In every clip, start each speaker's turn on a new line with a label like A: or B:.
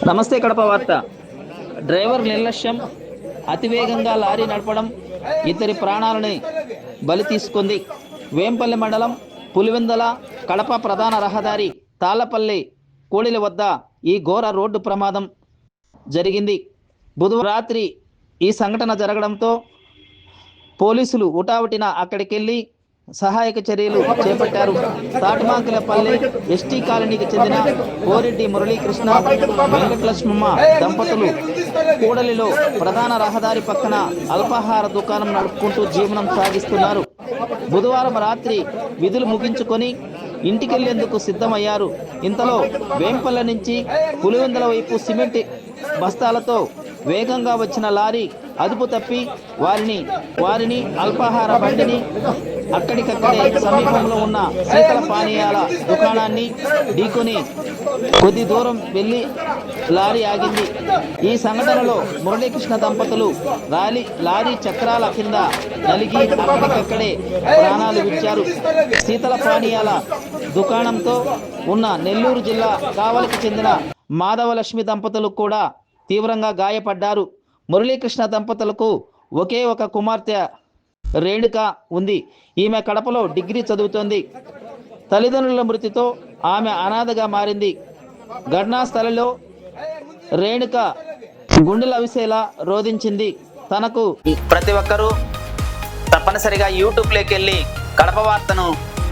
A: నమస్తే కడప వార్త. డ్రైవర్ నిర్లక్ష్యం, అతివేగంగా లారీ నడపడం ఇద్దరి ప్రాణాలని బలి తీసుకుంది. వేంపల్లి మండలం పులివెందుల కడప ప్రధాన రహదారి తాళ్లపల్లి కోడిల వద్ద ఈ ఘోర రోడ్డు ప్రమాదం జరిగింది. బుధవారం రాత్రి ఈ సంఘటన జరగడంతో పోలీసులు హుటాహుటిన అక్కడికెళ్లి సహాయక చర్యలు చేపట్టారు. తాటిమాంకులపల్లి ఎస్టీ కాలనీకి చెందిన కోరెడ్డి మురళీకృష్ణ, వెంకటలక్ష్మమ్మ దంపతులు కూడలిలో ప్రధాన రహదారి పక్కన అల్పాహార దుకాణం నడుపుకుంటూ జీవనం సాగిస్తున్నారు. బుధవారం రాత్రి విధులు ముగించుకొని ఇంటికెళ్లేందుకు సిద్ధమయ్యారు. ఇంతలో వేంపల్లె నుంచి పులివెందుల వైపు సిమెంట్ బస్తాలతో వేగంగా వచ్చిన లారీ అదుపు తప్పి వారిని అల్పాహార బండిని అక్కడికక్కడే సమీపంలో ఉన్న శీతల పానీయాల దుకాణాన్ని ఢీకొని కొద్ది దూరం వెళ్లి లారీ ఆగింది. ఈ సంఘటనలో మురళీకృష్ణ దంపతులు లారీ చక్రాల కింద నలిగి అక్కడికక్కడే ప్రాణాలు విడిచారు. శీతల పానీయాల దుకాణంతో ఉన్న నెల్లూరు జిల్లా కావలికి చెందిన మాధవలక్ష్మి దంపతులు కూడా తీవ్రంగా గాయపడ్డారు. మురళీకృష్ణ దంపతులకు ఒకే ఒక కుమార్తె రేణుక ఉంది. ఈమె కడపలో డిగ్రీ చదువుతోంది. తల్లిదండ్రుల మృతితో ఆమె అనాథగా మారింది. ఘటనా స్థలంలో రేణుక గుండెలు అవిసేలా రోధించింది. తనకు ప్రతి ఒక్కరూ తప్పనిసరిగా యూట్యూబ్లోకి వెళ్ళి కడప వార్తను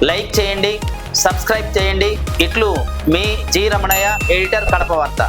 A: లైక్ చేయండి, సబ్స్క్రైబ్ చేయండి. ఇట్లు మీ జి రమణయ్య, ఎడిటర్, కడప వార్త.